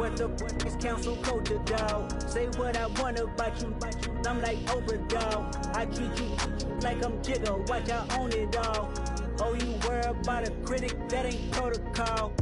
what the is council culture, dog. Say what I want about you, I'm like Oprah, dog. I treat you like I'm Jigga, watch I own it, dog. Oh, you worry about a critic, that ain't protocol.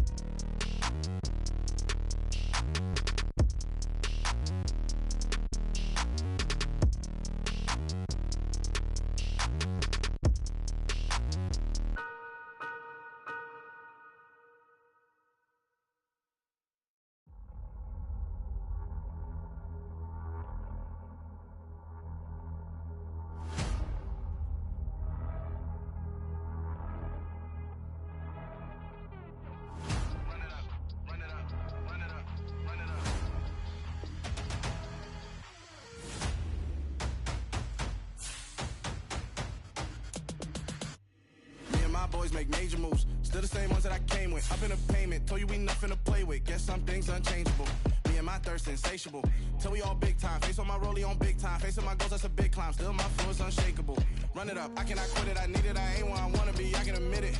Boys make major moves, still the same ones that I came with. Up in a payment, told you we nothing to play with. Guess some things unchangeable. Me and my thirst insatiable. Till we all big time. Face on my rollie on big time. Facing my goals, that's a big climb. Still my flow is unshakable. Run it up, I cannot quit it. I need it, I ain't where I wanna be. I can admit it.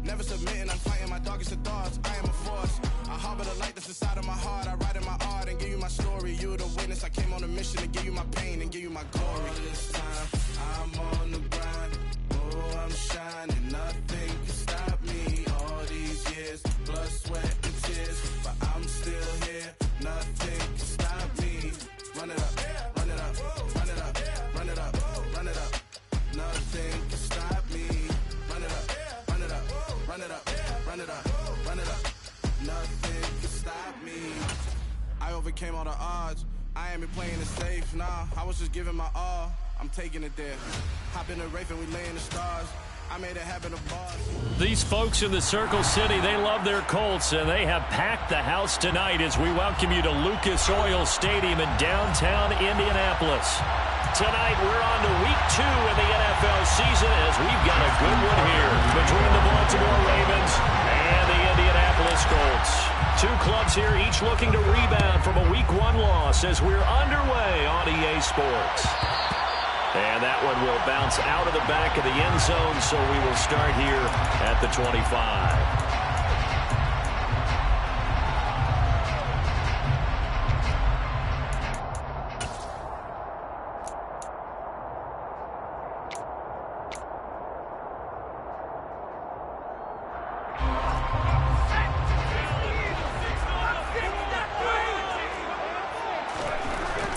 Never submitting, I'm fighting my darkest of thoughts. I am a force. I harbor the light that's inside of my heart. I write in my art and give you my story. You the witness. I came on a mission to give you my pain and give you my glory. All this time, I'm on the grind. Oh, I'm shining. Nothing can stop me. All these years, blood, sweat, and tears, but I'm still here. Nothing can stop me. Run it up, run it up, run it up, run it up, run it up. Nothing can stop me. Run it up, run it up, run it up, run it up, run it up. Nothing can stop me. I overcame all the odds. I ain't been playing it safe, nah. I was just giving my all. I'm taking it there. Hop in the Wraith and we lay in the stars. I made it happen to boss. These folks in the Circle City, they love their Colts, and they have packed the house tonight as we welcome you to Lucas Oil Stadium in downtown Indianapolis. Tonight, we're on to week 2 in the NFL season as we've got a good one here between the Baltimore Ravens and the Indianapolis Colts. Two clubs here, each looking to rebound from a week 1 loss as we're underway on EA Sports. And that one will bounce out of the back of the end zone, so we will start here at the 25.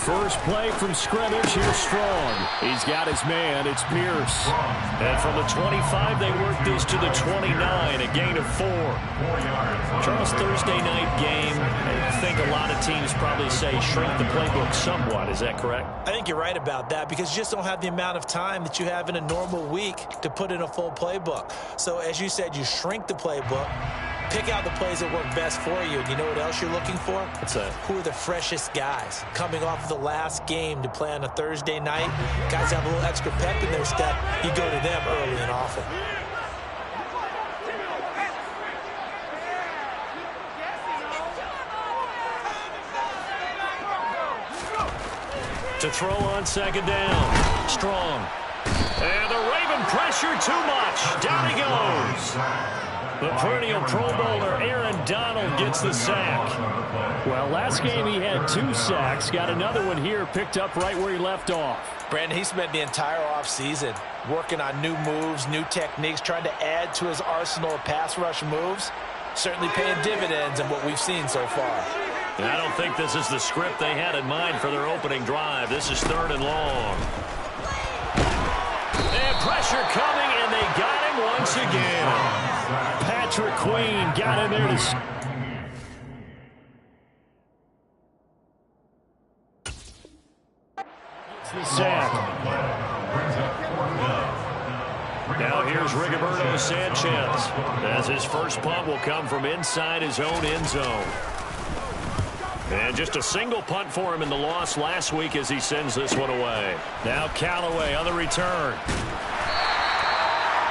First play from scrimmage, here's Strong. He's got his man, it's Pierce. And from the 25, they work this to the 29, a gain of 4. Charles, Thursday night game, I think a lot of teams probably say shrink the playbook somewhat. Is that correct? I think you're right about that because you just don't have the amount of time that you have in a normal week to put in a full playbook. So as you said, you shrink the playbook. Pick out the plays that work best for you. And you know what else you're looking for? What's that? Who are the freshest guys coming off of the last game to play on a Thursday night? Guys have a little extra pep in their step. You go to them early and often. To throw on second down. Strong. And the Raven pressure too much. Down he goes. The perennial Pro Bowler Aaron Donald gets the sack. Well, last game he had 2 sacks. Got another one here, picked up right where he left off. Brandon, he spent the entire offseason working on new moves, new techniques, trying to add to his arsenal of pass rush moves. Certainly paying dividends in what we've seen so far. And I don't think this is the script they had in mind for their opening drive. This is 3rd and long. And pressure coming, and they got him once again. Patrick Queen got in there to... sack. Now here's Rigoberto Sanchez, as his first punt will come from inside his own end zone. And just a single punt for him in the loss last week as he sends this one away. Now Callaway on the return.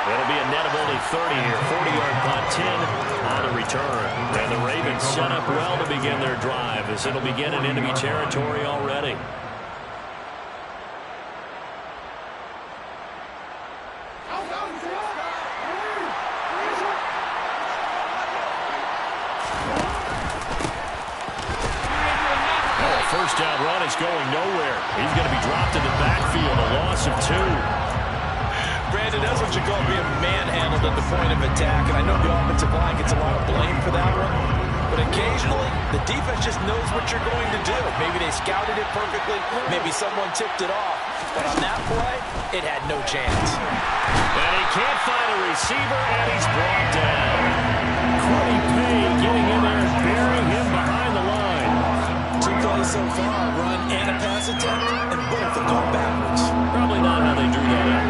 It'll be a net of only 30 here. 40-yard punt, 10 on the return. And the Ravens set up well to begin their drive as it'll begin in enemy territory already. first down run is going nowhere. He's going to be dropped in the backfield, a loss of 2. Brandon, that's what you call being manhandled at the point of attack, and I know the offensive line gets a lot of blame for that one, but occasionally the defense just knows what you're going to do. Maybe they scouted it perfectly, maybe someone tipped it off, but on that play, it had no chance. And he can't find a receiver, and he's brought down. Quiddy Pay getting in there and burying him behind the line. 2 plays so far, a run and a pass attempt, and both have gone backwards. Probably not how they drew that up.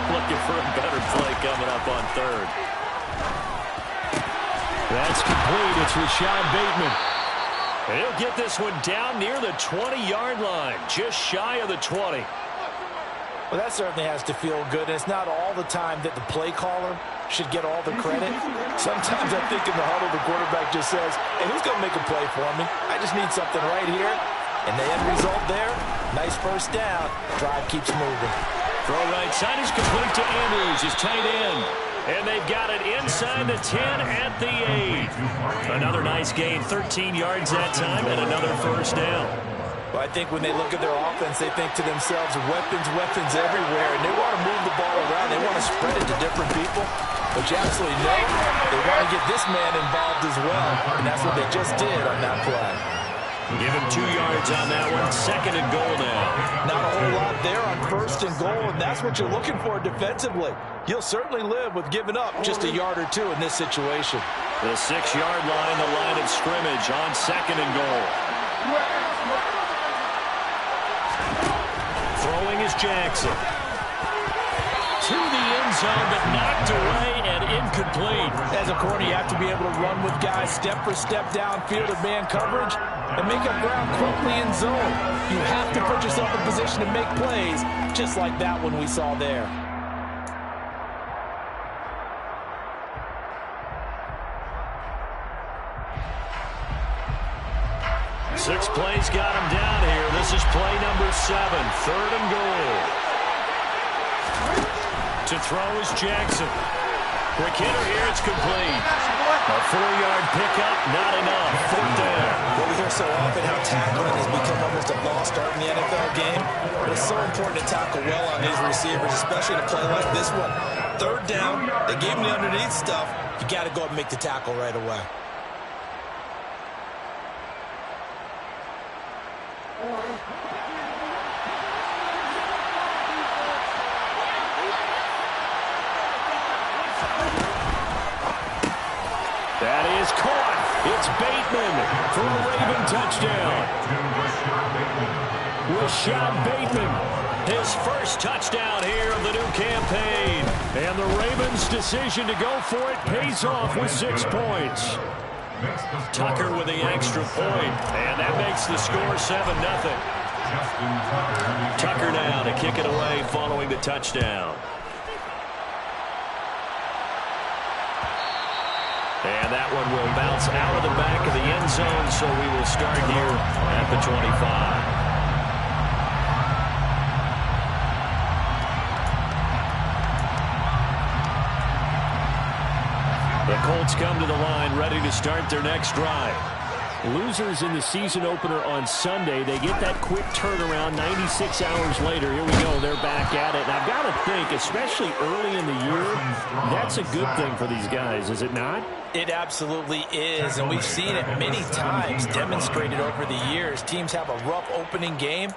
Looking for a better play coming up on 3rd. That's complete. It's Rashad Bateman. And he'll get this one down near the 20-yard line, just shy of the 20. Well, that certainly has to feel good. And it's not all the time that the play caller should get all the credit. Sometimes I think in the huddle, the quarterback just says, hey, who's going to make a play for me? I just need something right here. And the end result there, nice first down. Drive keeps moving. Throw right side is complete to Andrews, his tight end. And they've got it inside the 10 at the 8. Another nice gain, 13 yards that time, and another first down. Well, I think when they look at their offense, they think to themselves, weapons everywhere, and they want to move the ball around. They want to spread it to different people. But you absolutely know they want to get this man involved as well, and that's what they just did on that play. Give him 2 yards on that one. 2nd and goal now. Not a whole lot there on 1st and goal, and that's what you're looking for defensively. You'll certainly live with giving up just a yard or 2 in this situation. The 6-yard line, the line of scrimmage on 2nd and goal. Throwing is Jackson. To the end zone, but knocked away and incomplete. As a corner, you have to be able to run with guys step for step downfield of man coverage and make up ground quickly in zone. You have to put yourself in position to make plays, just like that one we saw there. Six plays got him down here. This is play number 7, 3rd and goal. To throw is Jackson. Quick hitter here, it's complete. A 4-yard pickup, not enough. 4th down. Well, we hear so often how tackling has become almost a lost art in the NFL game. But it's so important to tackle well on these receivers, especially in a play like this one. 3rd down, they gave him the underneath stuff. You got to go up and make the tackle right away. That is caught. It's Bateman for a Raven touchdown. Rashad Bateman, his first touchdown here of the new campaign. And the Ravens' decision to go for it pays off with 6 points. Tucker with the extra point, and that makes the score 7-0. Tucker now to kick it away following the touchdown. And that one will bounce out of the back of the end zone, so we will start here at the 25. The Colts come to the line ready to start their next drive. Losers in the season opener on Sunday, they get that quick turnaround 96 hours later. Here we go, they're back at it. And I've got to think, especially early in the year, that's a good thing for these guys, is it not? It absolutely is, and we've seen it many times demonstrated over the years. Teams have a rough opening game,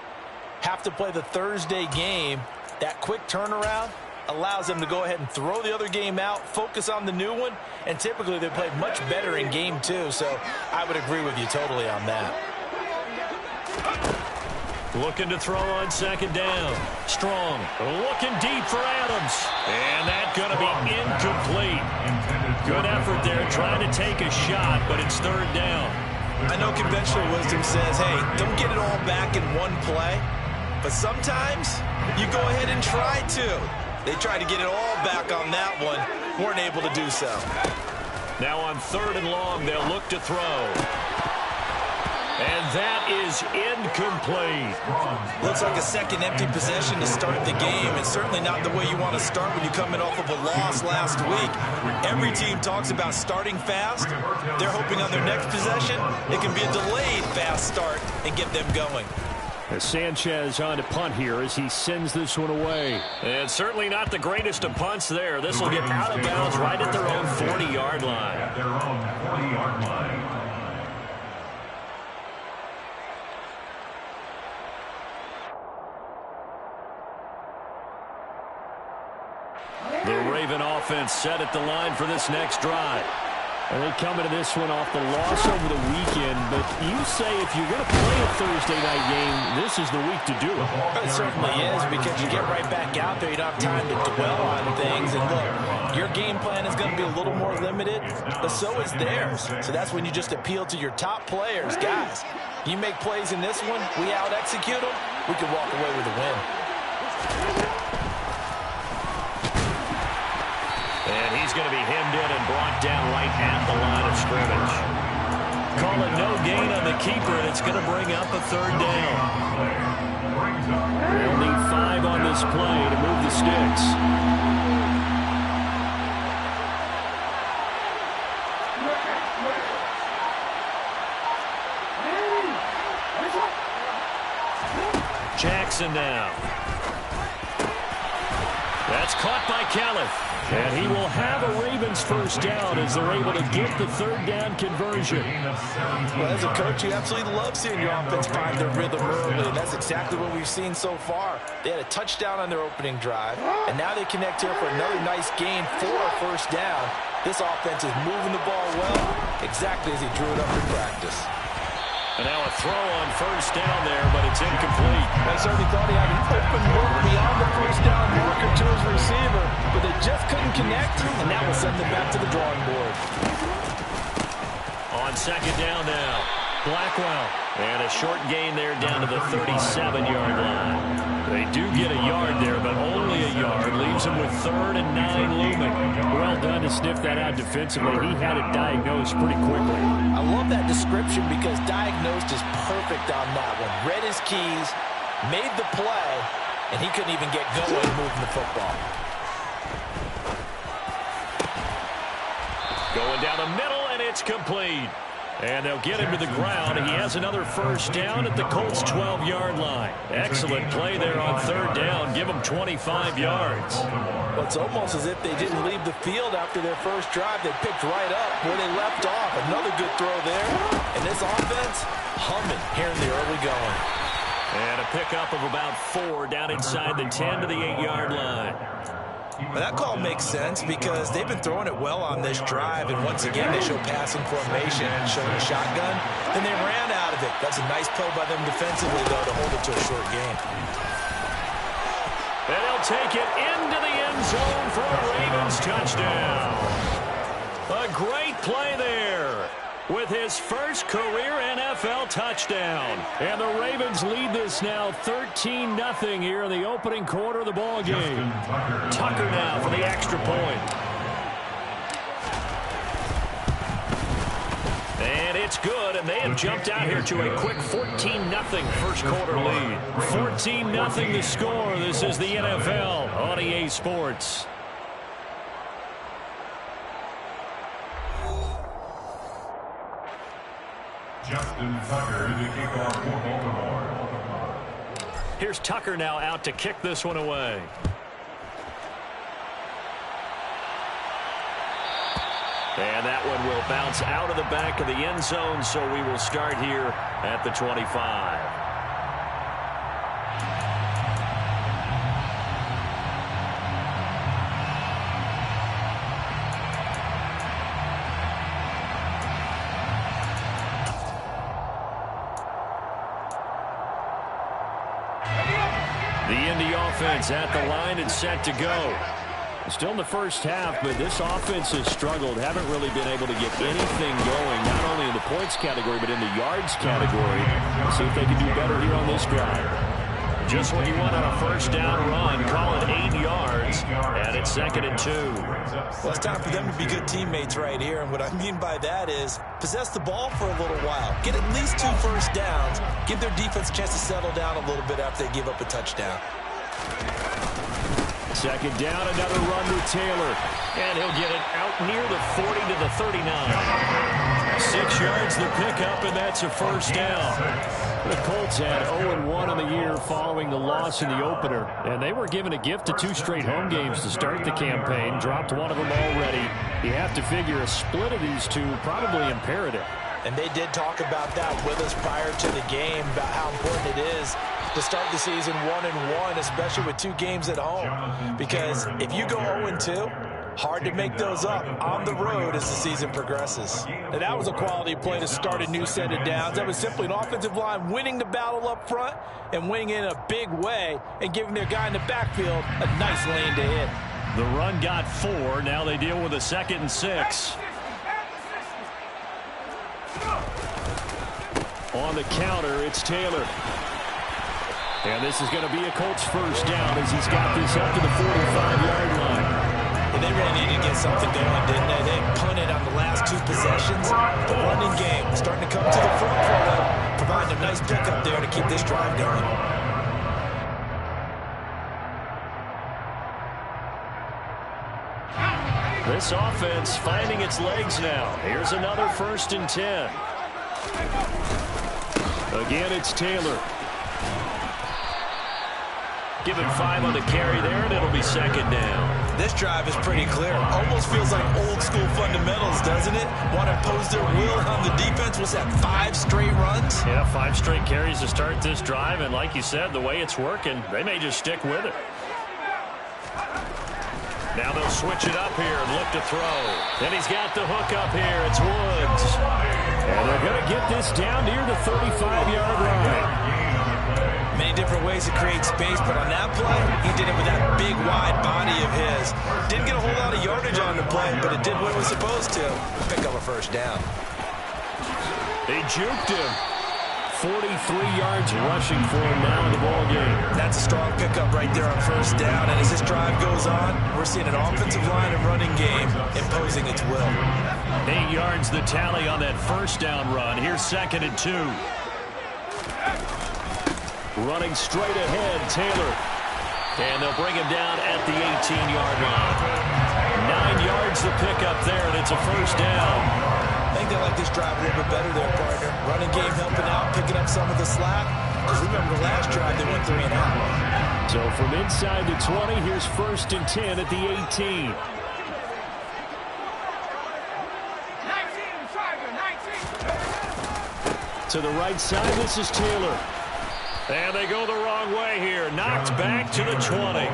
have to play the Thursday game. That quick turnaround allows them to go ahead and throw the other game out, focus on the new one, and typically they play much better in game 2, so I would agree with you totally on that. Looking to throw on 2nd down. Strong looking deep for Adams, and that's going to be incomplete. Good effort there trying to take a shot, but it's 3rd down. I know conventional wisdom says, hey, don't get it all back in one play, but sometimes you go ahead and try to. They tried to get it all back on that one. Weren't able to do so. Now on 3rd and long, they'll look to throw. And that is incomplete. Looks like a second empty possession to start the game, and certainly not the way you want to start when you're coming off of a loss last week. Every team talks about starting fast. They're hoping on their next possession, it can be a delayed fast start and get them going. As Sanchez on to punt here as he sends this one away. And certainly not the greatest of punts there. This will get out of bounds right at their own 40-yard line. The Raven offense set at the line for this next drive. And they come into this one off the loss over the weekend. But you say if you're going to play a Thursday night game, this is the week to do it. It certainly is, because you get right back out there. You don't have time to dwell on things. And look, your game plan is going to be a little more limited, but so is theirs. So that's when you just appeal to your top players. Guys, you make plays in this one, we out-execute them, we can walk away with a win. And he's going to be hemmed in and brought down right at the line of scrimmage. Call it no gain on the keeper, and it's going to bring up a third down. They'll need 5 on this play to move the sticks. Jackson now. That's caught by Califf. And he will have a Ravens first down as they're able to get the third down conversion. Well, as a coach, you absolutely love seeing your offense find their rhythm early, and that's exactly what we've seen so far. They had a touchdown on their opening drive, and now they connect here for another nice gain for a first down. This offense is moving the ball well, exactly as he drew it up in practice. And now a throw on first down there, but it's incomplete. I certainly thought he had an open look beyond the first down marker to his receiver, but they just couldn't connect, and that will send them back to the drawing board. On second down now, Blackwell. And a short gain there down to the 37-yard line. They do get a yard there, but only a yard. Leaves them with 3rd and 9 looming. Well done to sniff that out defensively. He had it diagnosed pretty quickly. I love that description because diagnosed is perfect on that one. Read his keys, made the play, and he couldn't even get going moving the football. Going down the middle, and it's complete. And they'll get him to the ground. He has another first down at the Colts' 12-yard line. Excellent play there on third down. Give them 25 yards. Well, it's almost as if they didn't leave the field after their first drive. They picked right up where they left off. Another good throw there. And this offense, humming here in the early going. And a pickup of about 4 down inside the 10 to the 8-yard line. Well, that call makes sense because they've been throwing it well on this drive, and once again they show passing formation, showing a shotgun, then they ran out of it. That's a nice play by them defensively, though, to hold it to a short gain. And they'll take it into the end zone for a Ravens touchdown. A great play there with his first career NFL touchdown. And the Ravens lead this now 13-0 here in the opening quarter of the ball game. Tucker now for the extra point. And it's good, and they have jumped out here to a quick 14-0 first quarter lead. 14-0 the score. This is the NFL on EA Sports. Here's Tucker now out to kick this one away. And that one will bounce out of the back of the end zone, so we will start here at the 25. The Indy offense at the line and set to go. Still in the first half, but this offense has struggled. Haven't really been able to get anything going, not only in the points category, but in the yards category. Let's see if they can do better here on this drive. Just what you want on a first down run. Call it 8 yards. yards. And it's 2nd and 2. Well, it's time for them to be good teammates right here. And what I mean by that is possess the ball for a little while. Get at least 2 first downs. Give their defense a chance to settle down a little bit after they give up a touchdown. 2nd down, another run with Taylor. And he'll get it out near the 40 to the 39. 6 yards the pickup, and that's a first down. The Colts had 0-1 on the year following the loss in the opener, and they were given a gift of 2 straight home games to start the campaign. Dropped one of them already. You have to figure a split of these 2 probably imperative. And they did talk about that with us prior to the game, about how important it is to start the season 1-1, especially with 2 games at home. Because if you go 0-2, hard to make those up on the road as the season progresses. And that was a quality play to start a new set of downs. That was simply an offensive line winning the battle up front and winning in a big way and giving their guy in the backfield a nice lane to hit. The run got 4. Now they deal with a 2nd and 6. On the counter, it's Taylor. And this is going to be a Colts first down as he's got this up to the 45-yard line. And they really needed to get something going, didn't they? They punted on the last 2 possessions. The running game starting to come to the front for them, providing a nice pickup there to keep this drive going. This offense finding its legs now. Here's another 1st and 10. Again, it's Taylor. Give him 5 on the carry there, and it'll be 2nd down. This drive is pretty clear. Almost feels like old school fundamentals, doesn't it? Want to impose their will on the defense. What's that, 5 straight runs? Yeah, 5 straight carries to start this drive, and like you said, the way it's working, they may just stick with it. Now they'll switch it up here and look to throw. And he's got the hook up here. It's Woods. And they're going to get this down near the 35-yard line. Many different ways to create space, but on that play, he did it with that big, wide body of his. Didn't get a whole lot of yardage on the play, but it did what it was supposed to. Pick up a first down. They juked him. 43 yards rushing for him now in the ball game. That's a strong pickup right there on first down. And as this drive goes on, we're seeing an offensive line and running game imposing its will. 8 yards the tally on that first down run. Here's 2nd and 2. Running straight ahead, Taylor. And they'll bring him down at the 18-yard line. 9 yards the pickup there, and it's a first down. I think they like this drive a little bit better there, partner. Running game helping out, picking up some of the slack. Because remember the last drive, they went 3 and out. So from inside the 20, here's 1st and 10 at the 18. 19. To the right side, this is Taylor. And they go the wrong way here. Knocked back to the 20.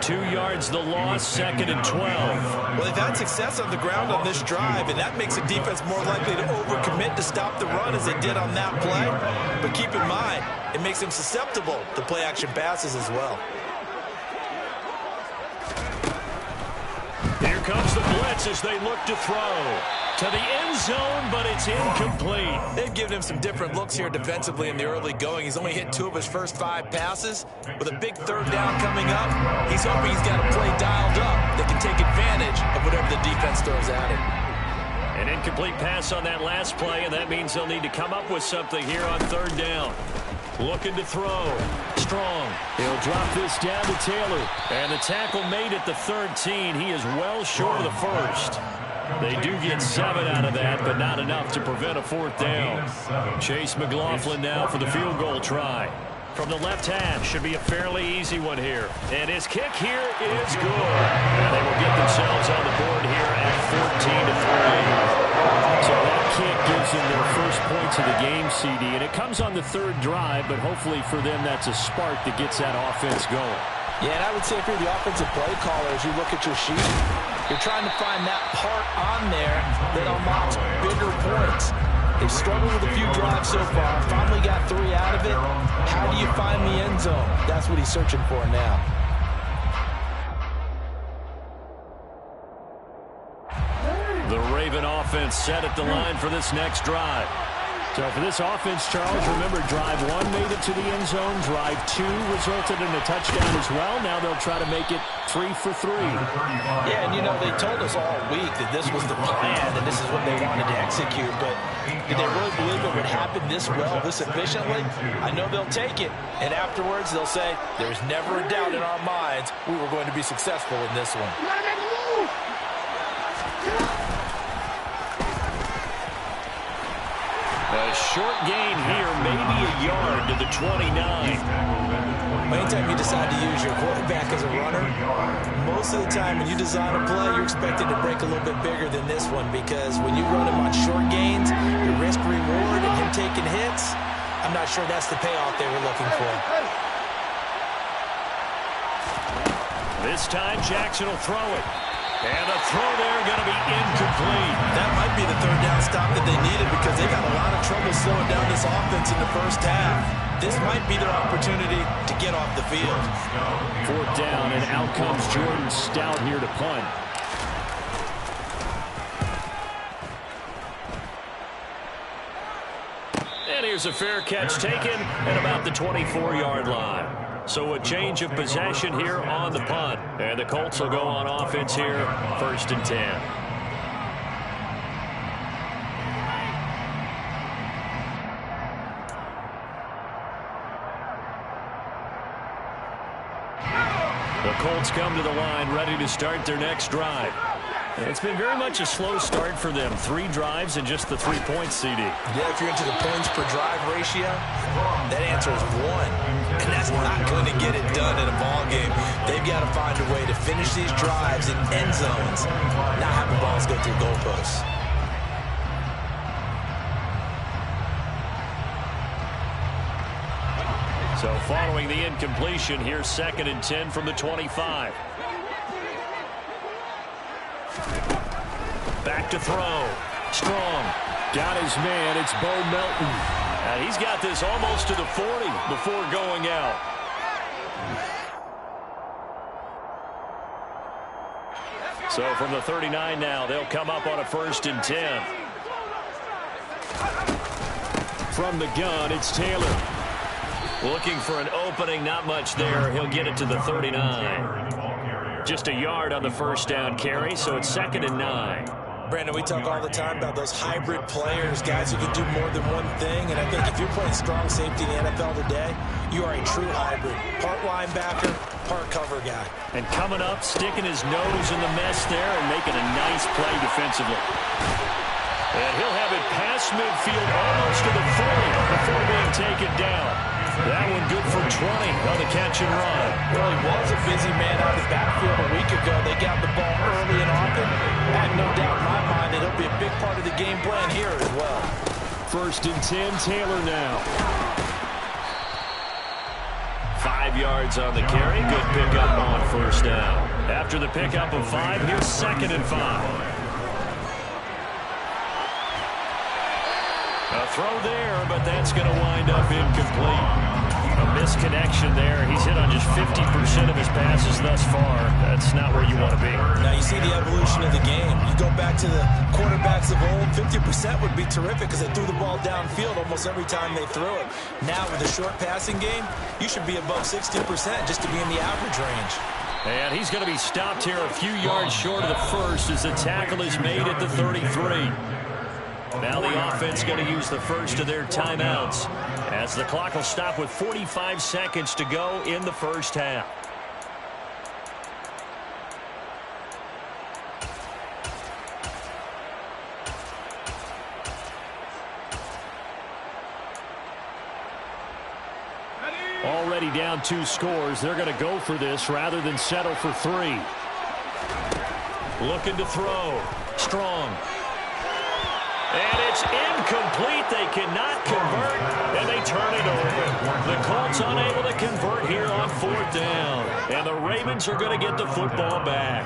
2 yards the loss, 2nd and 12. Well, they've had success on the ground on this drive, and that makes the defense more likely to overcommit to stop the run as they did on that play. But keep in mind, it makes them susceptible to play-action passes as well. Here comes the blitz as they look to throw. To the end zone, but it's incomplete. They've given him some different looks here defensively in the early going. He's only hit 2 of his first 5 passes. With a big 3rd down coming up, he's hoping he's got a play dialed up that can take advantage of whatever the defense throws at him. An incomplete pass on that last play, and that means they'll need to come up with something here on 3rd down. Looking to throw. Strong. He'll drop this down to Taylor. And the tackle made at the 13. He is well short of the first. They do get 7 out of that, but not enough to prevent a 4th down. Chase McLaughlin now for the field goal try. From the left hash, should be a fairly easy one here. And his kick here is good. And they will get themselves on the board here at 14-3. So that kick gives them their first points of the game, CD. And it comes on the 3rd drive, but hopefully for them that's a spark that gets that offense going. Yeah, and I would say if you're the offensive play caller, as you look at your sheet, you're trying to find that part on there that unlocks bigger points. They've struggled with a few drives so far. Finally got 3 out of it. How do you find the end zone? That's what he's searching for now. The Raven offense set at the line for this next drive. So for this offense, Charles, remember, drive 1 made it to the end zone. Drive 2 resulted in a touchdown as well. Now they'll try to make it 3 for 3. Yeah, and they told us all week that this was the plan and this is what they wanted to execute. But did they really believe it would happen this well, this efficiently? I know they'll take it. And afterwards, they'll say, there's never a doubt in our minds we were going to be successful in this one. A short gain here, maybe a yard to the 29. Anytime you decide to use your quarterback as a runner, most of the time when you design a play, you're expected to break a little bit bigger than this one, because when you run him on short gains, your risk-reward and him taking hits, I'm not sure that's the payoff they were looking for. This time, Jackson will throw it. And the throw there going to be incomplete. That might be the third down stop that they needed, because they got a lot of trouble slowing down this offense in the first half. This might be their opportunity to get off the field. 4th down, and out comes Jordan Stout here to punt. And here's a fair catch taken at about the 24-yard line. So a change of possession here on the punt. And the Colts will go on offense here, 1st and 10. The Colts come to the line, ready to start their next drive. It's been very much a slow start for them. 3 drives and just the 3 points, CD. Yeah, if you're into the points per drive ratio, that answer is 1. And that's not going to get it done in a ball game. They've got to find a way to finish these drives in end zones, not have the balls go through goalposts. So following the incompletion, here's 2nd and 10 from the 25. Back to throw. Strong. Got his man. It's Bo Melton. And he's got this almost to the 40 before going out. So from the 39 now, they'll come up on a 1st and 10. From the gun, it's Taylor. Looking for an opening, not much there. He'll get it to the 39. Just a yard on the 1st down carry, so it's 2nd and 9. Brandon, we talk all the time about those hybrid players, guys who can do more than one thing. And I think if you're playing strong safety in the NFL today, you are a true hybrid. Part linebacker, part cover guy. And coming up, sticking his nose in the mess there and making a nice play defensively. And he'll have it past midfield almost to the 40 before being taken down. That one good for 20 on the catch and run. Well, he was a busy man out of the backfield a week ago. They got the ball early and often. I have no doubt in my mind that he'll be a big part of the game plan here as well. 1st and 10, Taylor now. 5 yards on the carry. Good pickup on 1st down. After the pickup of 5, here's 2nd and 5. A throw there, but that's going to wind up incomplete. A misconnection there. He's hit on just 50% of his passes thus far. That's not where you want to be. Now you see the evolution of the game. You go back to the quarterbacks of old, 50% would be terrific because they threw the ball downfield almost every time they threw it. Now with the short passing game, you should be above 60% just to be in the average range. And he's going to be stopped here a few yards short of the 1st as the tackle is made at the 33. Now the offense going to use the first of their timeouts as the clock will stop with 45 seconds to go in the 1st half. Already down 2 scores. They're going to go for this rather than settle for 3. Looking to throw. Strong. And it's incomplete. They cannot convert, and they turn it over. The Colts unable to convert here on 4th down. And the Ravens are going to get the football back.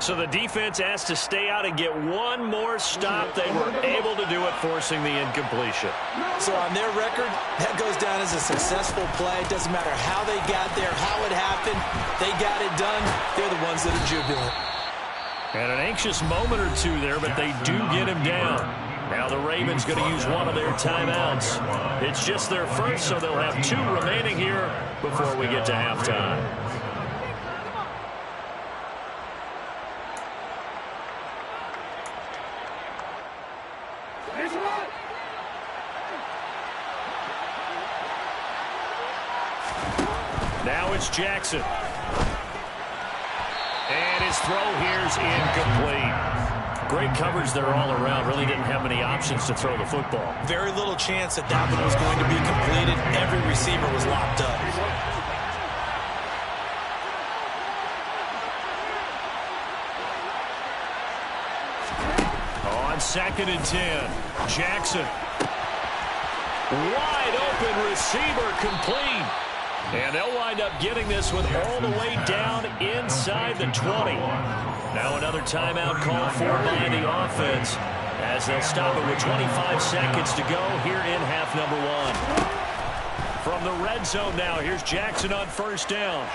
So the defense has to stay out and get one more stop. They were able to do it, forcing the incompletion. So on their record, that goes down as a successful play. It doesn't matter how they got there, how it happened. They got it done. They're the ones that are jubilant. And an anxious moment or two there, but they do get him down. Now the Ravens going to use one of their timeouts. It's just their first, so they'll have 2 remaining here before we get to halftime. Now it's Jackson. And his throw here's incomplete. Great coverage there all around. Really didn't have many options to throw the football. Very little chance that that one was going to be completed. Every receiver was locked up. On 2nd and 10, Jackson. Wide open receiver, complete. And they'll wind up getting this with all the way down inside the 20. Now another timeout called for by the offense as they'll stop it with 25 seconds to go here in half number 1. From the red zone now, here's Jackson on 1st down.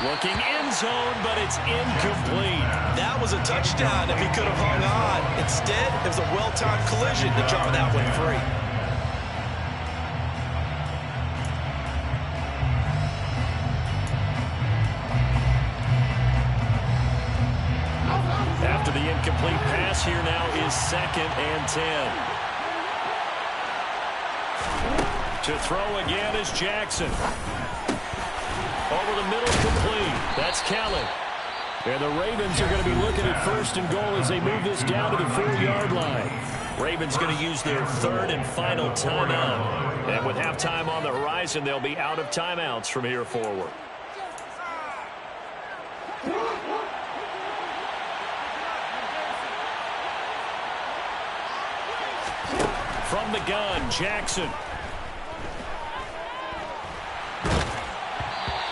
Looking end zone, but it's incomplete. That was a touchdown if he could have hung on. Instead, it was a well-timed collision to draw that one free. After the incomplete pass, here now is 2nd and 10. To throw again is Jackson. Over the middle, complete. That's Kelly. And the Ravens are going to be looking at 1st and goal as they move this down to the 4-yard line. Ravens going to use their 3rd and final timeout. And with halftime on the horizon, they'll be out of timeouts from here forward. From the gun, Jackson.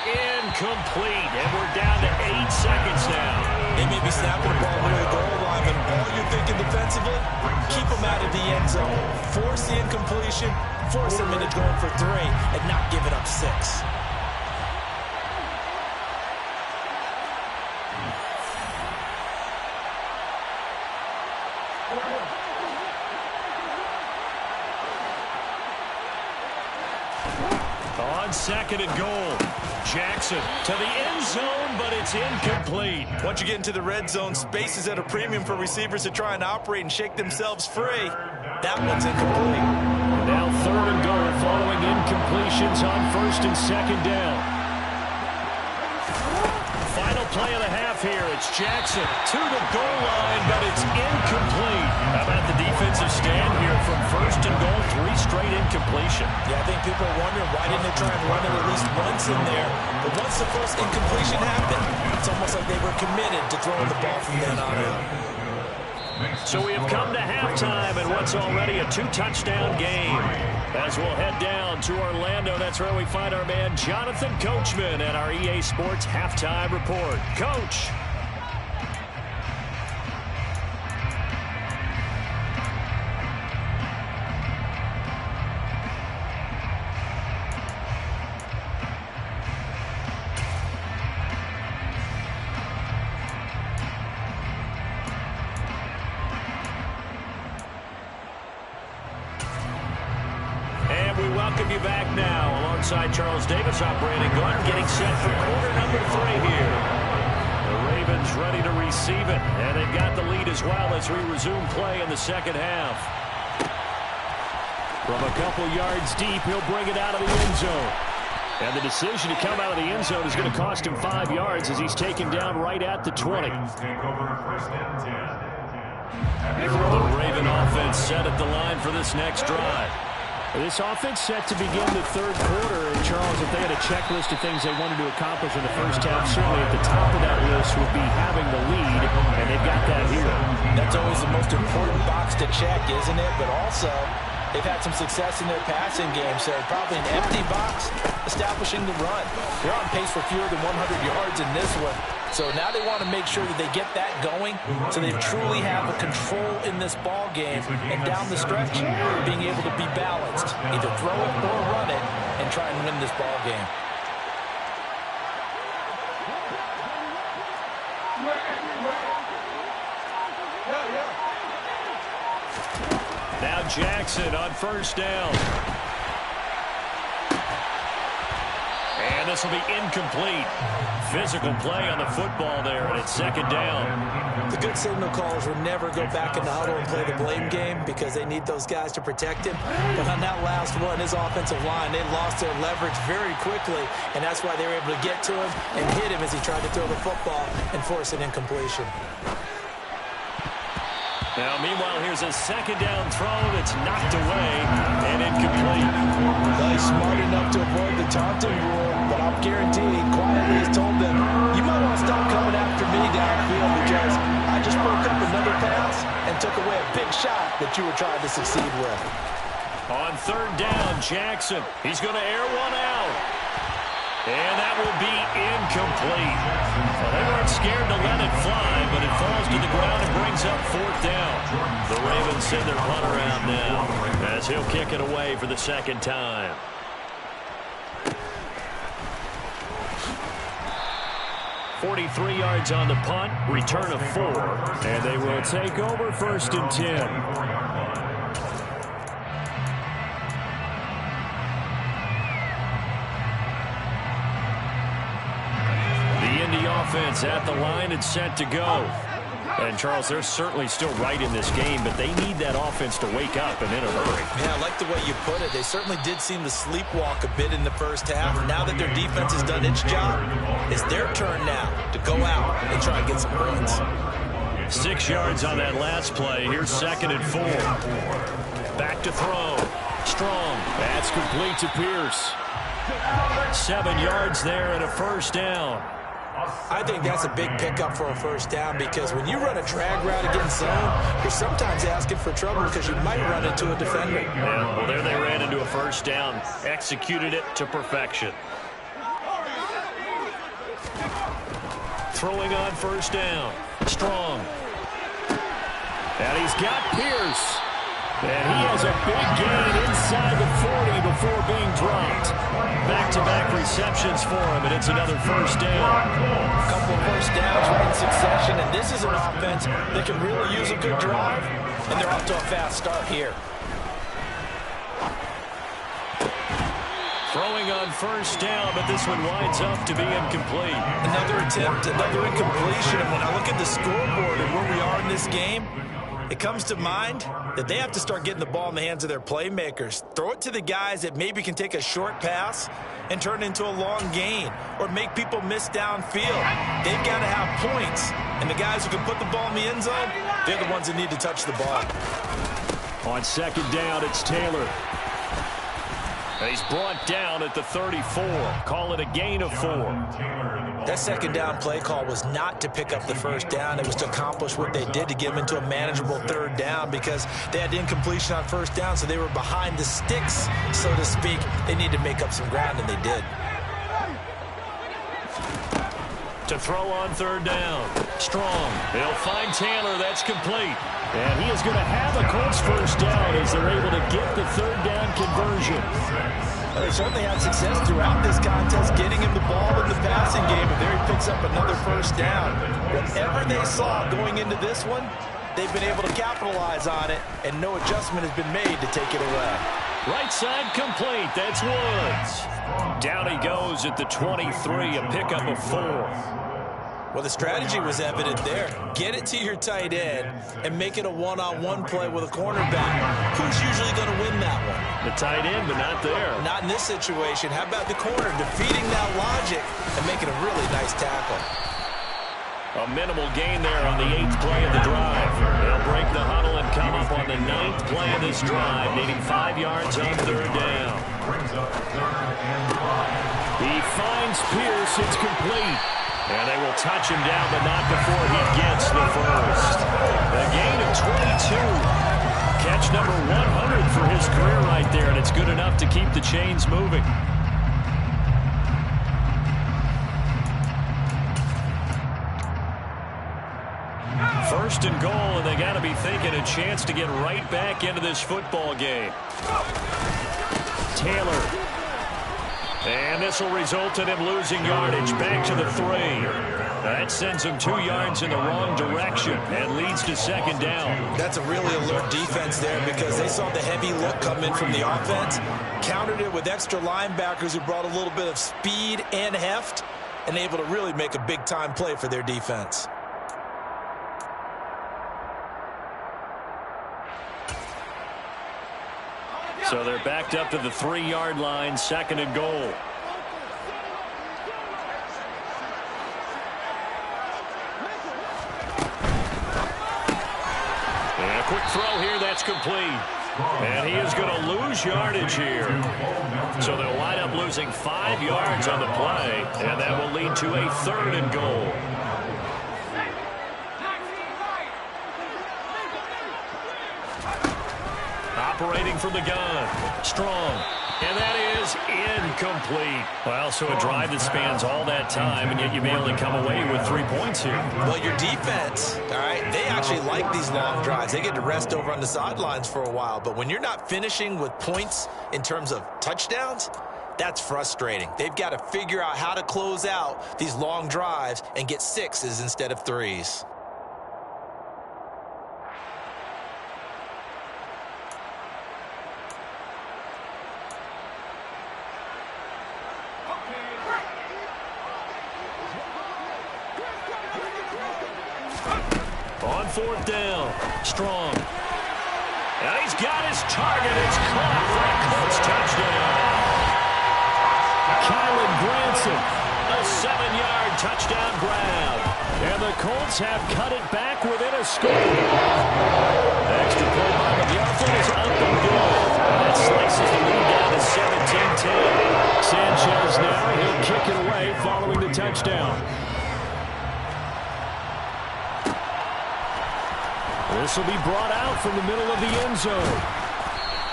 Incomplete, and we're down to 8 seconds now. They may be snapping the ball near the goal line, but all you're thinking defensively, keep them out of the end zone. Force the incompletion, force them into going for 3, and not give it up 6. On 2nd and goal, Jackson to the end zone, but it's incomplete. Once you get into the red zone, space is at a premium for receivers to try and operate and shake themselves free. That one's incomplete. Now 3rd and goal following incompletions on 1st and 2nd down. Final play of the half here. It's Jackson to the goal line, but it's incomplete. How about the defensive stand here from 1st and goal, 3 straight incompletion. Yeah, I think people are wondering why didn't they try and run it at least once in there. But once the first incompletion happened, it's almost like they were committed to throwing the ball from then on out. So we have come to halftime in what's already a 2-touchdown game. As we'll head down to Orlando, that's where we find our man Jonathan Coachman at our EA Sports Halftime Report. Coach. Welcome you back now alongside Charles Davis, operating gun, getting set for quarter number 3 here. The Ravens ready to receive it, and they've got the lead as well as we resume play in the 2nd half. From a couple yards deep, he'll bring it out of the end zone. And the decision to come out of the end zone is going to cost him 5 yards as he's taken down right at the 20. The Raven offense set at the line for this next drive. This offense set to begin the 3rd quarter. And Charles, if they had a checklist of things they wanted to accomplish in the 1st half, certainly at the top of that list would be having the lead, and they've got that here. That's always the most important box to check, isn't it? But also, they've had some success in their passing game, so probably an empty box establishing the run. They're on pace for fewer than 100 yards in this one. So now they want to make sure that they get that going so they truly have a control in this ball game. And down the stretch, being able to be balanced. Either throw it or run it and try and win this ball game. Now Jackson on first down. And this will be incomplete. Physical play on the football there, and it's second down. The good signal callers will never go back in the huddle and play the blame game because they need those guys to protect him. But on that last one, his offensive line, they lost their leverage very quickly, and that's why they were able to get to him and hit him as he tried to throw the football and force an incompletion. Now, meanwhile, here's a second down throw that's knocked away and incomplete. Well, he's smart enough to avoid the taunting rule, but I'm guaranteeing he quietly has told them, you might want to stop coming after me downfield because I just broke up another pass and took away a big shot that you were trying to succeed with. On third down, Jackson. He's going to air one out. And that will be incomplete. Well, they weren't scared to let it fly, but it falls to the ground and brings up fourth down. The Ravens send their punt around now as he'll kick it away for the second time. .43 yards on the punt, return of 4, and they will take over first and 10. Offense at the line and set to go. And, Charles, they're certainly still right in this game, but they need that offense to wake up and in a hurry. Yeah, I like the way you put it. They certainly did seem to sleepwalk a bit in the first half. Now that their defense has done its job, it's their turn now to go out and try and get some points. 6 yards on that last play. Here's second and 4. Back to throw. Strong. That's complete to Pierce. 7 yards there and a first down. I think that's a big pickup for a first down because when you run a drag route against zone, you're sometimes asking for trouble because you might run into a defender. Yeah, well, there they ran into a first down. Executed it to perfection. Throwing on first down. Strong. And he's got Pierce. And he has a big gain inside the 40 before being dropped. Back-to-back receptions for him, and it's another first down. A couple of first downs right in succession, and this is an offense that can really use a good drive, and they're off to a fast start here. Throwing on first down, but this one winds up to be incomplete. Another attempt, another incompletion, and when I look at the scoreboard and where we are in this game, it comes to mind that they have to start getting the ball in the hands of their playmakers. Throw it to the guys that maybe can take a short pass and turn it into a long gain or make people miss downfield. They've got to have points. And the guys who can put the ball in the end zone, they're the ones that need to touch the ball. On second down, it's Taylor. And he's brought down at the 34. Call it a gain of 4. That second down play call was not to pick up the first down. It was to accomplish what they did to get them into a manageable third down because they had incompletion on first down, so they were behind the sticks, so to speak. They need to make up some ground, and they did. To throw on third down. Strong. They'll find Taylor. That's complete. And he is going to have a Colts first down as they're able to get the third down conversion. Well, they certainly had success throughout this contest getting him the ball in the passing game, and there he picks up another first down. Whatever they saw going into this one, they've been able to capitalize on it, and no adjustment has been made to take it away. Right side complete. That's Woods. Down he goes at the 23, a pickup of 4. Well, the strategy was evident there. Get it to your tight end and make it a one-on-one play with a cornerback. Who's usually going to win that one? The tight end, but not there. Not in this situation. How about the corner defeating that logic and making a really nice tackle? A minimal gain there on the 8th play of the drive. They'll break the huddle and come up on the 9th play of this drive, needing 5 yards on third down. He finds Pierce. It's complete. And they will touch him down, but not before he gets the first. A gain of 22. Catch number 100 for his career right there, and it's good enough to keep the chains moving. First and goal, and they got to be thinking a chance to get right back into this football game. Taylor. And this will result in him losing yardage back to the 3. That sends them 2 yards in the wrong direction and leads to second down. That's a really alert defense there because they saw the heavy look come in from the offense, countered it with extra linebackers who brought a little bit of speed and heft, and able to really make a big-time play for their defense. So they're backed up to the 3-yard line, second and goal. And a quick throw here, that's complete. And he is going to lose yardage here. So they'll wind up losing 5 yards on the play, and that will lead to a third and goal. Operating from the gun, Strong. And that is incomplete. Well, so a drive that spans all that time, and yet you may only come away with 3 points here. Well, your defense, all right, they actually like these long drives. They get to rest over on the sidelines for a while. But when you're not finishing with points in terms of touchdowns, that's frustrating. They've got to figure out how to close out these long drives and get 6s instead of 3s. On fourth down, Strong. And he's got his target. It's caught for a Colts touchdown. Kylan Granson, a 7-yard touchdown grab. And the Colts have cut it back within a score. Extra play by McLaughlin is up and good. That slices the lead down to 17-10. Sanchez now, he'll kick it away following the touchdown. This will be brought out from the middle of the end zone.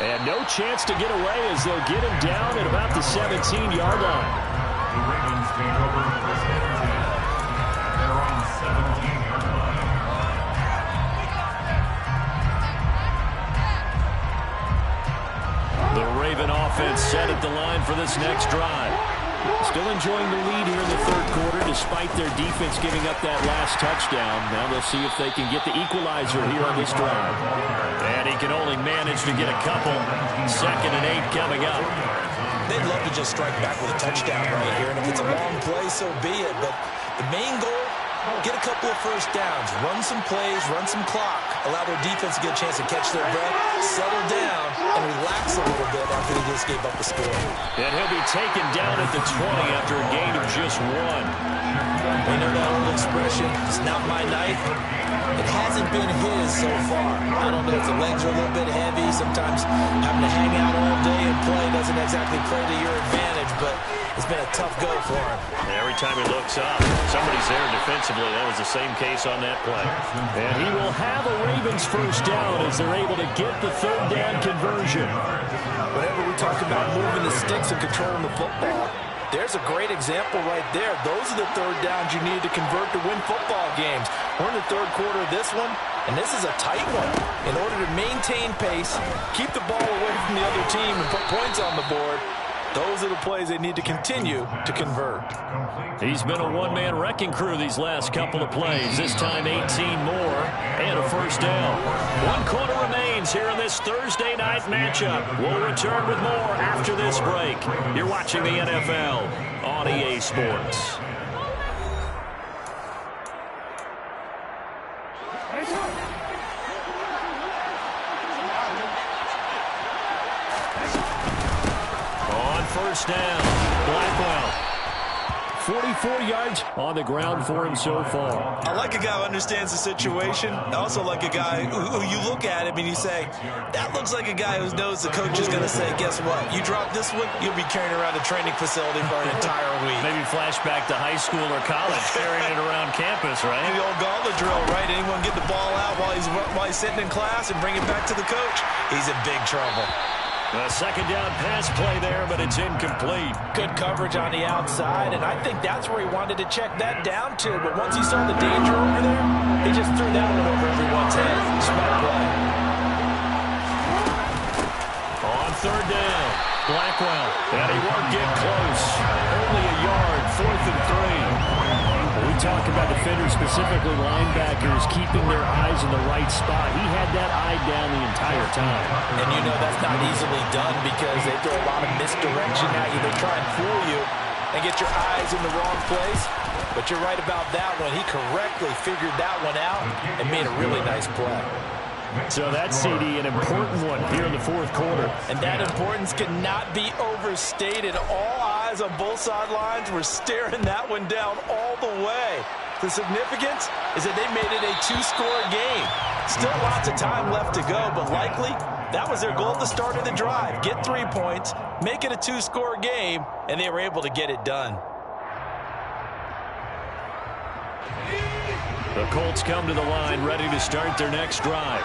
And no chance to get away as they'll get him down at about the 17-yard line. The Ravens take over the snap. They're on the 17-yard line. The Raven offense set at the line for this next drive. Still enjoying the lead here in the third quarter despite their defense giving up that last touchdown. Now they'll see if they can get the equalizer here on this drive. And he can only manage to get a couple. 2nd and 8 coming up. They'd love to just strike back with a touchdown right here. And if it's a long play, so be it. But the main goal, get a couple of first downs. Run some plays, run some clock. Allow their defense to get a chance to catch their breath, settle down, and relax a little bit after they just gave up the score. And he'll be taken down at the 20 after a gain of just 1. You know that old expression, it's not my night. It hasn't been his so far. I don't know if the legs are a little bit heavy. Sometimes having to hang out all day and play doesn't exactly play to your advantage, but it's been a tough go for him. Every time he looks up, somebody's there defensively. That was the same case on that play. And he will have a Ravens first down as they're able to get the third down conversion. Whenever we talk about moving the sticks and controlling the football, there's a great example right there. Those are the third downs you need to convert to win football games. We're in the third quarter of this one, and this is a tight one. In order to maintain pace, keep the ball away from the other team, and put points on the board, those are the plays they need to continue to convert. He's been a one-man wrecking crew these last couple of plays. This time 18 more and a first down. 1 quarter remains here in this Thursday night matchup. We'll return with more after this break. You're watching the NFL on EA Sports. First down, Blackwell. 44 yards on the ground for him so far. I like a guy who understands the situation. I also like a guy who you look at him and you say, that looks like a guy who knows the coach is going to say, guess what? You drop this one, you'll be carrying around a training facility for an entire week. Maybe flashback to high school or college, carrying it around campus, right? The old gauntlet drill, right? Anyone get the ball out while he's sitting in class and bring it back to the coach? He's in big trouble. A second down pass play there, but it's incomplete. Good coverage on the outside, and I think that's where he wanted to check that down to. But once he saw the danger over there, he just threw that one over everyone's head. Smart play. On third down, Blackwell, and he won't get close. Only a yard, 4th and 3. We talked talking about defenders, specifically linebackers, keeping their eyes in the right spot. He had that eye down the entire time. And you know that's not easily done because they throw a lot of misdirection at you. They try and fool you and get your eyes in the wrong place. But you're right about that one. He correctly figured that one out and made a really nice play. So that's, CD, an important one here in the fourth quarter. And that importance cannot be overstated. All eyes on both sidelines were staring that one down all the way. The significance is that they made it a two-score game. Still lots of time left to go, but likely that was their goal at the start of the drive. Get 3 points, make it a two-score game, and they were able to get it done. The Colts come to the line ready to start their next drive.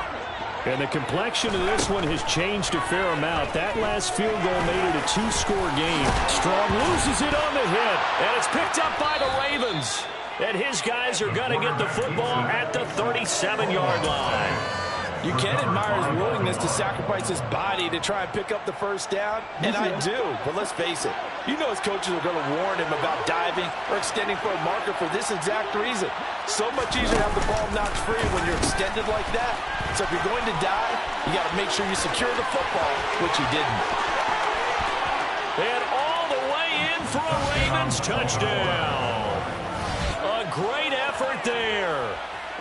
And the complexion of this one has changed a fair amount. That last field goal made it a two-score game. Strong loses it on the hit, and it's picked up by the Ravens. And his guys are going to get the football at the 37-yard line. You can admire his willingness to sacrifice his body to try and pick up the first down, and I do, but let's face it. You know his coaches are going to warn him about diving or extending for a marker for this exact reason. So much easier to have the ball knocked free when you're extended like that. So if you're going to dive, you got to make sure you secure the football, which he didn't. And all the way in for a Ravens touchdown. A great effort there.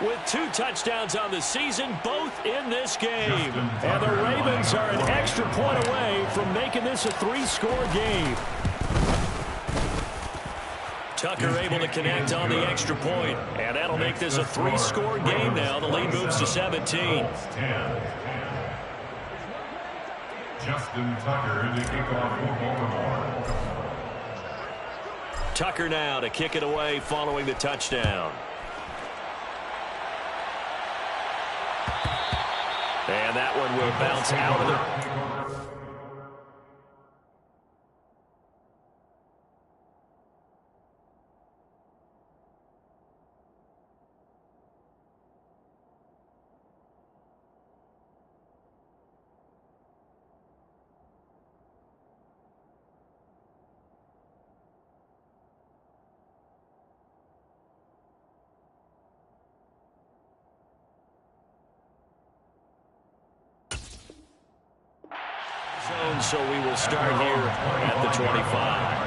With 2 touchdowns on the season, both in this game. And the Ravens are an extra point away from making this a 3-score game. Tucker able to connect on the extra point, and that'll make this a 3-score game now. The lead moves to 17. Justin Tucker to kick off for Baltimore. Tucker now to kick it away following the touchdown. And that one will bounce out of the... So we will start here at the 25.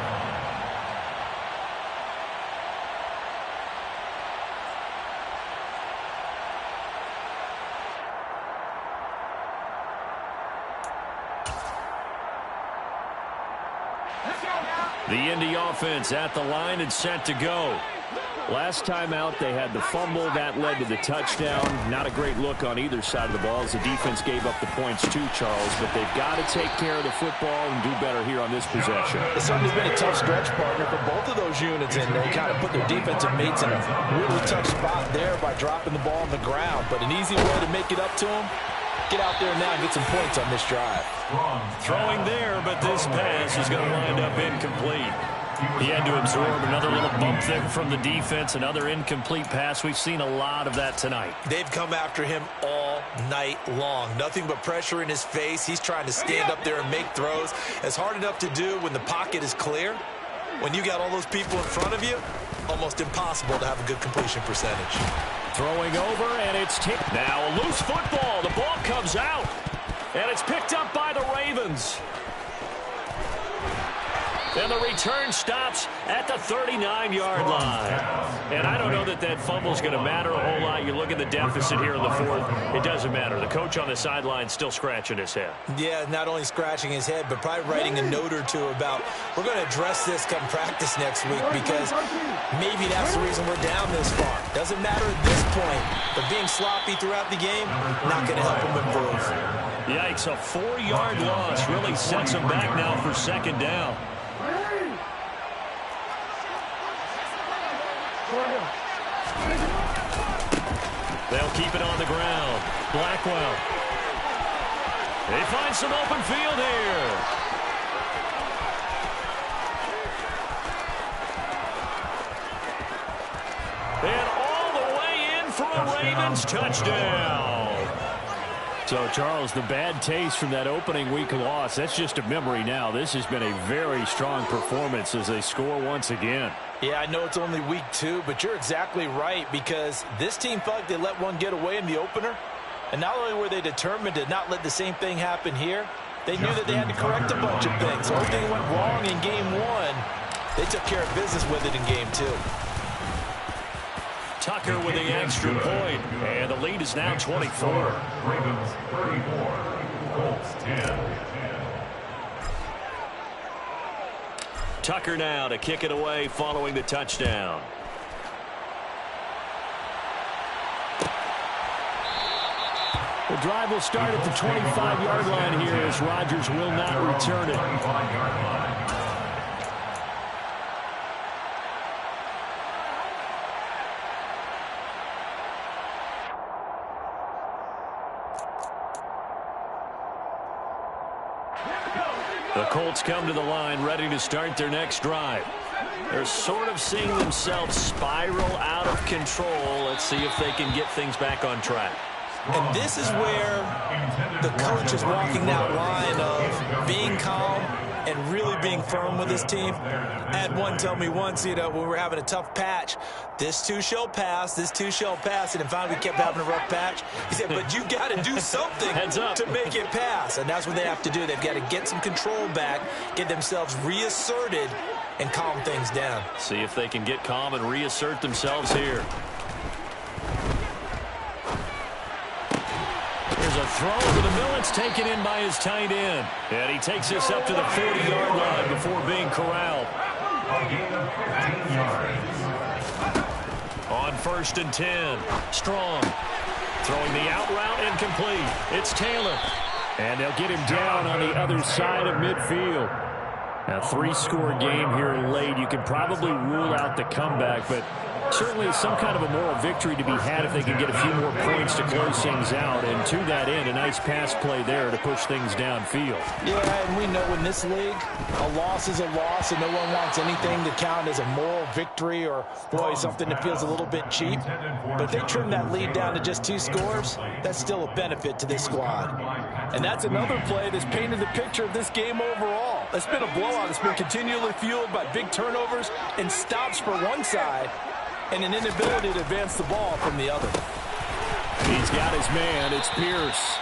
The Indy offense at the line and set to go. Last time out, they had the fumble. That led to the touchdown. Not a great look on either side of the ball as the defense gave up the points too, Charles. But they've got to take care of the football and do better here on this possession. It's certainly been a tough stretch, partner, for both of those units, and they kind of put their defensive mates in a really tough spot there by dropping the ball on the ground. But an easy way to make it up to them, get out there now and get some points on this drive. Throwing there, but this pass is going to wind up incomplete. He had to absorb another little bump there from the defense, another incomplete pass. We've seen a lot of that tonight. They've come after him all night long. Nothing but pressure in his face. He's trying to stand up there and make throws. It's hard enough to do when the pocket is clear. When you got all those people in front of you, almost impossible to have a good completion percentage. Throwing over, and it's tipped. Now a loose football. The ball comes out, and it's picked up by the Ravens. And the return stops at the 39-yard line. And I don't know that that fumble's going to matter a whole lot. You look at the deficit here in the fourth. It doesn't matter. The coach on the sideline still scratching his head. Yeah, not only scratching his head, but probably writing a note or two about, we're going to address this come practice next week because maybe that's the reason we're down this far. Doesn't matter at this point, but being sloppy throughout the game, not going to help him improve. Yikes, a 4-yard loss really sets him back now for second down. They'll keep it on the ground. Blackwell. They find some open field here. And all the way in for a Ravens touchdown. So, Charles, the bad taste from that opening week loss, that's just a memory now. This has been a very strong performance as they score once again. Yeah, I know it's only week 2, but you're exactly right, because this team felt like they let one get away in the opener. And not only were they determined to not let the same thing happen here, they knew that they had to correct a bunch of things. So everything went wrong in game 1. They took care of business with it in game 2. Tucker with the extra point, and the lead is now 24. Ravens 34, Colts 10. Tucker now to kick it away following the touchdown. The drive will start at the 25-yard line here as Rodgers will not return it. 25-yard line. The Colts come to the line ready to start their next drive. They're sort of seeing themselves spiral out of control. Let's see if they can get things back on track. And this is where the coach is walking that line of being calm and really being firm with his team. I had one tell me once, when we were having a tough patch, this too shall pass, this too shall pass, and finally we kept having a rough patch. He said, but you got to do something to make it pass, and that's what they have to do. They've got to get some control back, get themselves reasserted, and calm things down. See if they can get calm and reassert themselves here. Here's a throw over the middle. It's taken in by his tight end. And he takes this up to the 40-yard line before being corralled. On 1st and 10. Strong. Throwing the out route incomplete. It's Taylor. And they'll get him down on the other side of midfield. A 3-score game here late. You can probably rule out the comeback, but certainly some kind of a moral victory to be had if they can get a few more points to close things out. And to that end, a nice pass play there to push things downfield. Yeah, and we know in this league, a loss is a loss, and no one wants anything to count as a moral victory or, boy, something that feels a little bit cheap. But if they trim that lead down to just 2 scores, that's still a benefit to this squad. And that's another play that's painted the picture of this game overall. It's been a blowout. It's been continually fueled by big turnovers and stops for one side, and an inability to advance the ball from the other. He's got his man. It's Pierce.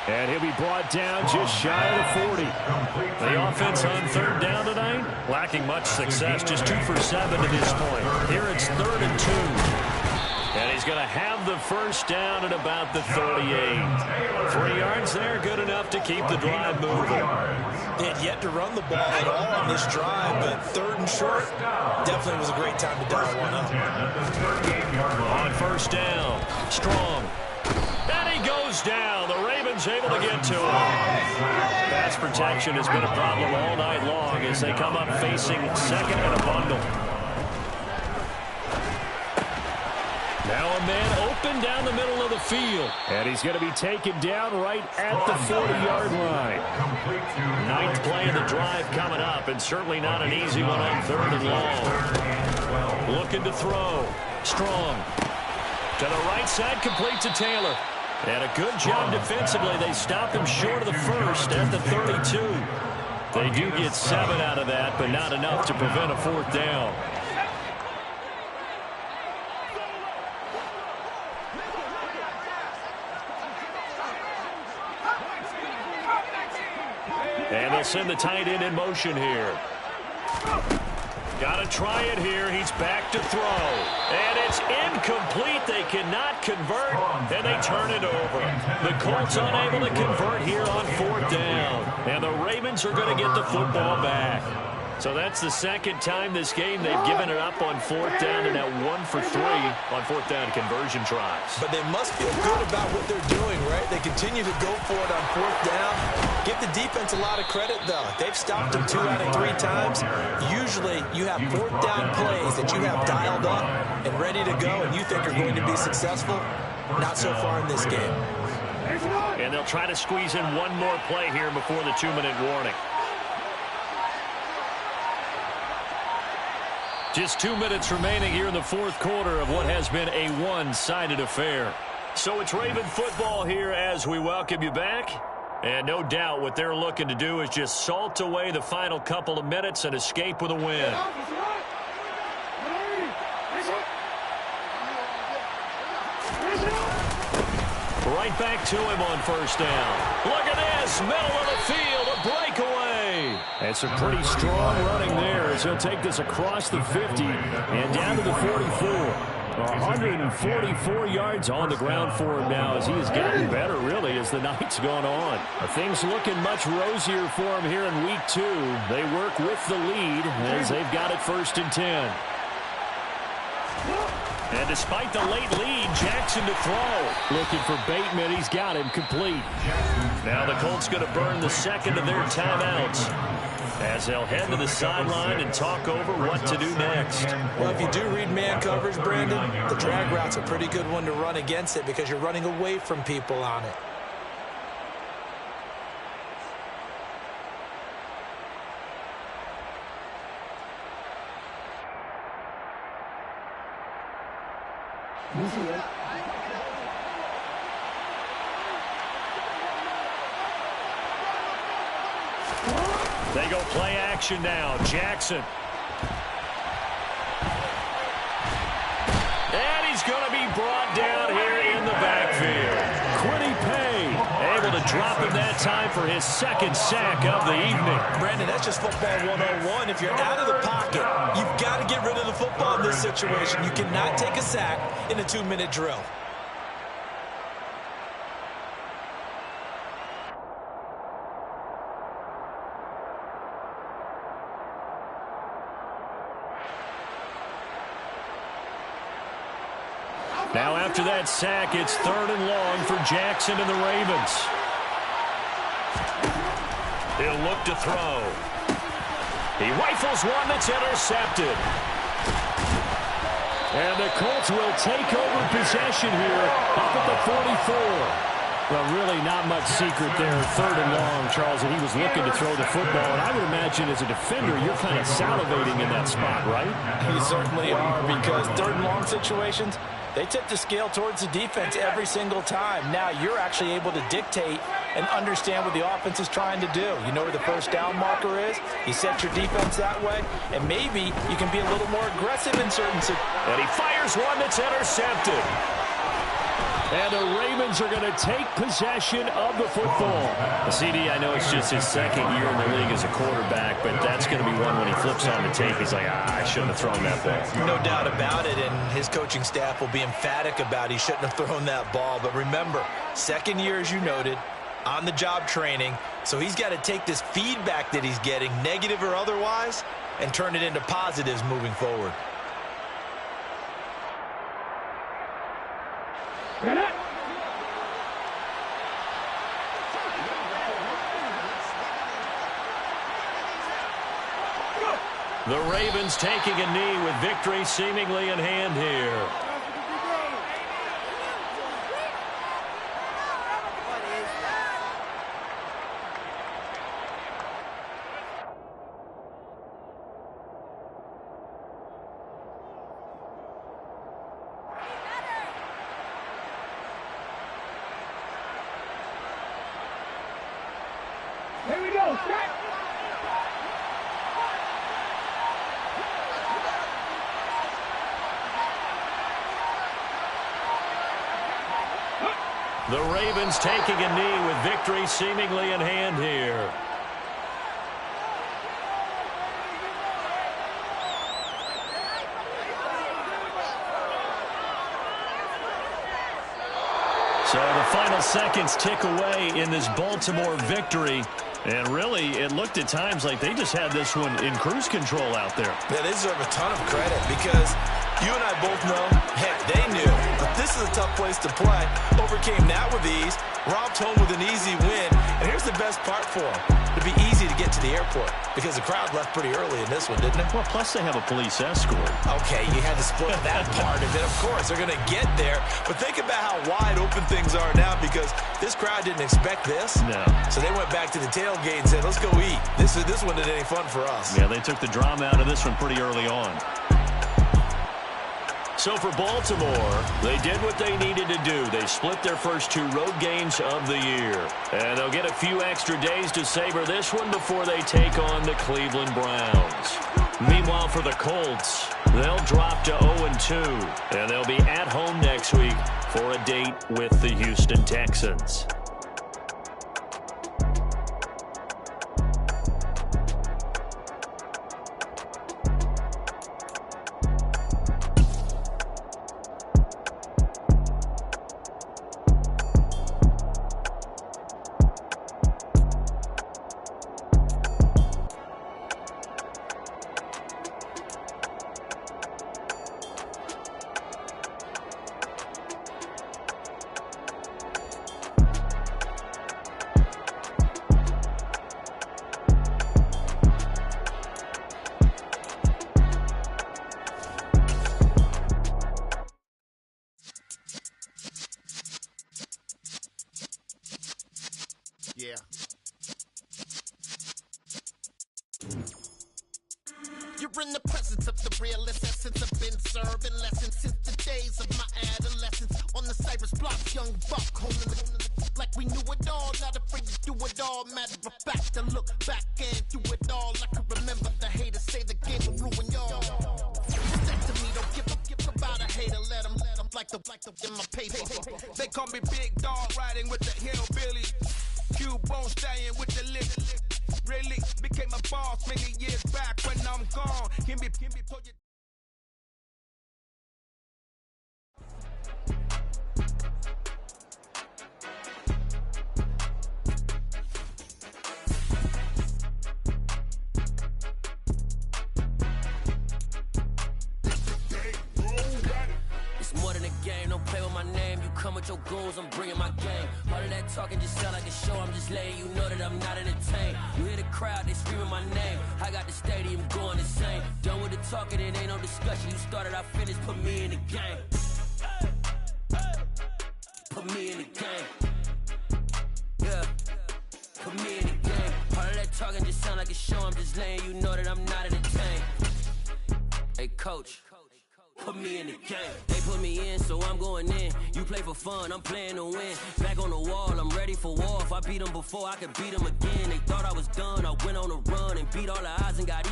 And he'll be brought down just shy of the 40. The offense on 3rd down tonight, lacking much success. Just 2 for 7 to this point. Here it's 3rd and 2. And he's going to have the 1st down at about the 38. 3 yards there, good enough to keep the drive moving. They had yet to run the ball at all on this drive, but 3rd and short definitely was a great time to dial one up. On 1st down, Strong. And he goes down. The Ravens able to get to him. Pass protection has been a problem all night long as they come up facing 2nd and a bundle. Now a man open down the middle of the field. And he's going to be taken down right at the 40-yard line. 9th play of the drive coming up, and certainly not an easy one on 3rd and long. Looking to throw. Strong. To the right side, complete to Taylor. And a good job defensively. They stop him short of the 1st at the 32. They do get 7 out of that, but not enough to prevent a 4th down. And they'll send the tight end in motion here. Got to try it here. He's back to throw. And it's incomplete. They cannot convert, and they turn it over. The Colts unable to convert here on 4th down. And the Ravens are going to get the football back. So that's the 2nd time this game they've given it up on 4th down, and now 1 for 3 on 4th down conversion tries. But they must feel good about what they're doing, right? They continue to go for it on 4th down. Give the defense a lot of credit, though. They've stopped them 2 out of 3 times. Usually you have 4th down plays that you have dialed up and ready to go and you think are going to be successful. Not so far in this game. And they'll try to squeeze in one more play here before the 2-minute warning. Just 2 minutes remaining here in the 4th quarter of what has been a one-sided affair. So it's Raven football here as we welcome you back. And no doubt what they're looking to do is just salt away the final couple of minutes and escape with a win. Right back to him on first down. Look at this, middle of the field, a breakaway. And some pretty strong running there as he'll take this across the 50 and down to the 44. 144 yards on the ground for him now as he has gotten better, really, as the night's gone on. Things looking much rosier for him here in week 2. They work with the lead as they've got it 1st and 10. And despite the late lead, Jackson to throw. Looking for Bateman. He's got him complete. Now the Colts going to burn the second of their timeouts as they'll head to the sideline and talk over what to do next. Well, if you do read man coverage, Brandon, the drag route's a pretty good one to run against it because you're running away from people on it. They go play action now. Jackson. And he's going to be brought down here in the backfield. Quiddy Pay able to drop him that time for his 2nd sack of the evening. Brandon, that's just football 101. If you're out of the pocket, you've got to get rid of the football in this situation. You cannot take a sack in a 2-minute drill. Now after that sack, it's 3rd and long for Jackson and the Ravens. He'll look to throw. He rifles one that's intercepted. And the Colts will take over possession here up at the 44. Well, really not much secret there. 3rd and long, Charles, and he was looking to throw the football. And I would imagine as a defender, you're kind of salivating in that spot, right? You certainly are, because 3rd and long situations, they tip the scale towards the defense every single time. Now you're actually able to dictate and understand what the offense is trying to do. You know where the first down marker is. You set your defense that way, and maybe you can be a little more aggressive in certain situations. And he fires one that's intercepted. And the Ravens are going to take possession of the football. CD, I know it's just his 2nd year in the league as a quarterback, but that's going to be one when he flips on the tape. He's like, I shouldn't have thrown that ball. No doubt about it, and his coaching staff will be emphatic about he shouldn't have thrown that ball. But remember, 2nd year, as you noted, on-the-job training, so he's got to take this feedback that he's getting, negative or otherwise, and turn it into positives moving forward. The Ravens taking a knee with victory seemingly in hand here. Here we go, set! The Ravens taking a knee with victory seemingly in hand here. So the final seconds tick away in this Baltimore victory. And really, it looked at times like they just had this one in cruise control out there. Yeah, they deserve a ton of credit because you and I both know, heck, they knew. But this is a tough place to play. Overcame that with ease. Robbed home with an easy win. And here's the best part for them. It'd be easy to get to the airport because the crowd left pretty early in this one, didn't it? Well, plus they have a police escort. Okay, you had to split that part of it. Of course, they're going to get there. But think about how wide open things are now because this crowd didn't expect this. No. So they went back to the tailgate and said, let's go eat. This one isn't any fun for us. Yeah, they took the drama out of this one pretty early on. So for Baltimore, they did what they needed to do. They split their first 2 road games of the year. And they'll get a few extra days to savor this one before they take on the Cleveland Browns. Meanwhile, for the Colts, they'll drop to 0-2. And they'll be at home next week for a date with the Houston Texans. Yeah. You're in the presence of the realest essence. I've been serving lessons since the days of my adolescence. On the Cypress block, young buck, holding the like we knew it all. Not afraid to do it all. Matter of fact, to look back and do it all. I can remember the haters say the game will ruin y'all. Said to me, don't give about a hater. Let them like the in my paper. They call me Big Dog, riding with the hillbilly. Q-Bone staying with the lick. Really became a boss many years back when I'm gone. Can be told you. It's more than a game, don't play with my name. You come with your goons, I'm bringing my game. All of that talking just sound like a show. I'm just letting you know that I'm not entertained. You hear the crowd, they screaming my name. I got the stadium going insane. Done with the talking, it ain't no discussion. You started, I finished, put me in the game. Put me in the game. Yeah, put me in the game. All of that talking just sound like a show. I'm just letting you know that I'm not entertained. Hey, coach. Put me in the game. They put me in, so I'm going in. You play for fun, I'm playing to win. Back on the wall, I'm ready for war. If I beat them before, I could beat them again. They thought I was done, I went on a run and beat all the odds and got even.